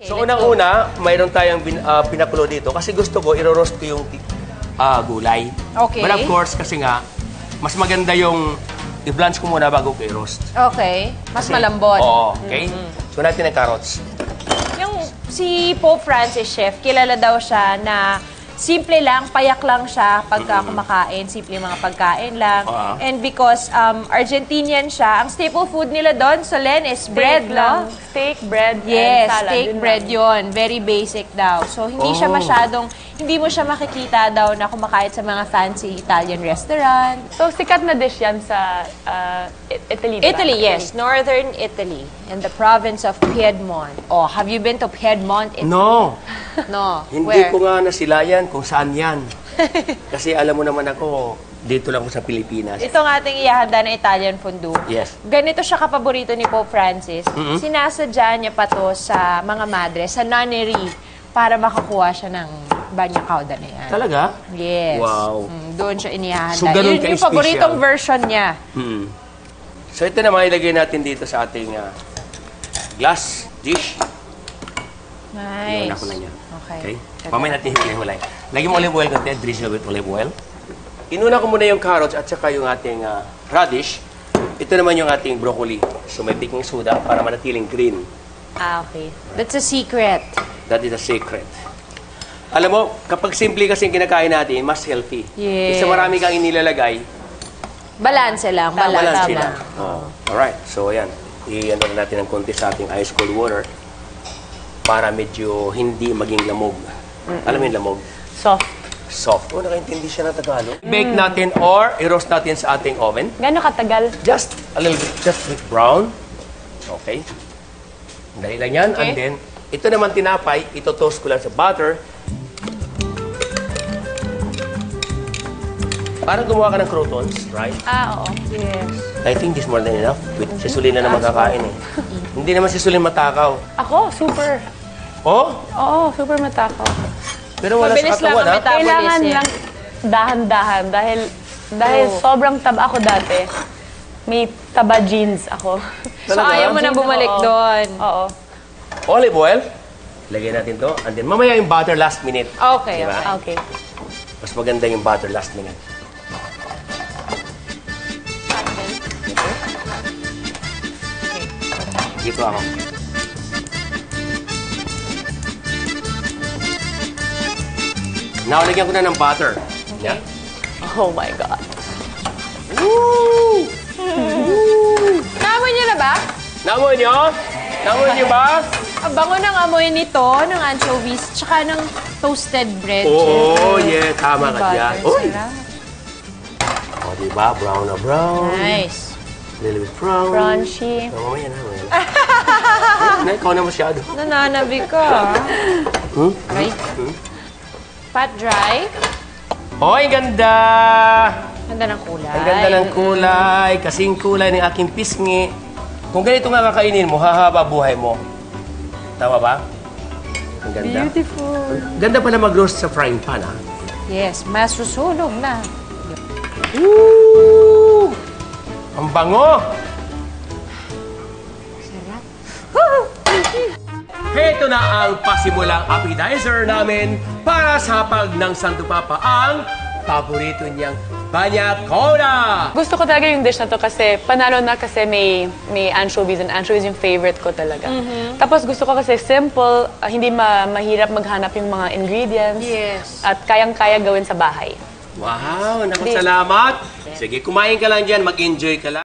So, unang-una, mayroon tayong pinakulo dito kasi gusto ko, iro-roast ko yung gulay. Okay. But of course, kasi nga, mas maganda yung i-blanch ko muna bago ko i-roast. Okay. Mas malambot. Oo, okay? So, natin ang carrots. Yung si Pope Francis, chef, kilala daw siya na simple lang, payak lang siya pagka kumakain. Simple yung mga pagkain lang. And because Argentinian siya, ang staple food nila doon, Solen, is bread, no? Steak, bread, yes, and salad. steak, bread yun. Very basic daw. So, hindi siya masyadong, hindi mo siya makikita daw na kumakain sa mga fancy Italian restaurant. So, sikat na dish yan sa Italy, diba? Italy, yes. Northern Italy. In the province of Piedmont. Oh, have you been to Piedmont, Italy? No. No. Hindi Where? ko nga nasilayan kung saan yan. Kasi alam mo naman ako, dito lang ako sa Pilipinas. Ito ang ating ihahanda na Italian fondue. Yes. Ganito siya kapaborito ni Pope Francis. Sinasadya niya pa to sa mga madre, sa nunnery, para makakuha siya ng banya cauda na yan. Talaga? Yes. Wow. Doon siya inihahanda. So, ganun Yun yung ka-special. paboritong version niya. So, ito naman ilagay natin dito sa ating glass dish. Nice. Iwan ako na niya. Okay. Mamaya natin hulay-hulay. Lagyan mo olive oil konti, drizzle with olive oil. Inuna ko muna yung carrots at saka yung ating radish. Ito naman yung ating broccoli. So, may baking soda para manatiling green. Ah, okay. That's a secret. That is a secret. Alam mo, kapag simple kasi yung kinakain natin, mas healthy. Yes. Kasi marami kang inilalagay, Balanse lang. balance Tama. sila. Alright, so ayan. I-ano na natin ng konti sa ating ice cold water para medyo hindi maging lamog. Alam mo yung lamog? Soft. Soft. Oh, nakaintindi siya ng Tagalog. Bake natin or i-roast natin sa ating oven. Gano'ng katagal? Just a little bit, just with brown. Okay. Dali lang yan. Okay. And then, ito naman tinapay, ito-toast ko lang sa butter. Para gumawa ka ng croutons, right? Ah, oo. Yes. I think this more than enough. With si Sulin na naman kakain eh. Hindi naman si Sulin matakaw. Ako, super. Oh? Oo, super matakaw. Pero wala Mabilis sa katawan, lang ang ha? metabolism. Kailangan lang dahan-dahan dahil sobrang taba ako dati. May taba jeans ako. So, ayaw mo na bumalik Oo. doon. Oo. Olive oil. Lagyan natin to. And then mamaya yung butter last minute. Okay. Diba? Okay. Mas maganda yung butter last minute. Dito ako. Now, lagyan ko na ng butter. Okay. Oh my God. Woo! Naamoy niyo na ba? Namoy nyo? Namoy nyo ba? Ang bango ng amoy nito, ng anchovies, tsaka ng toasted bread. Oo, yeah. Tama ka dyan. Uy! Sarap. O, diba? Brown na brown. Nice. A little bit brown. Crunchy. Mamaya na, mamaya na. Ikaw na masyado. Nananabi ka. Right? Pat dry. Hoy, ganda! Ganda ng kulay. Ang ganda ng kulay. Kasing kulay ng aking pisngi. Kung ganito nga kakainin mo, hahaba buhay mo. Tama ba? Ang ganda. Beautiful. Ganda pala mag-roast sa frying pan, ha? Yes, mas susunog na. Woo! Ang bango! Sarap. Heto na ang pasimulang appetizer namin para sa hapag ng Santo Papa, ang paborito niyang banya cauda. Gusto ko talaga yung dish na to kasi panalo na kasi may anchovies and anchovies yung favorite ko talaga. Tapos gusto ko kasi simple, hindi mahirap maghanap yung mga ingredients. Yes. At kayang-kaya gawin sa bahay. Wow, naku, salamat. Sige, kumain ka lang dyan, mag-enjoy ka lang.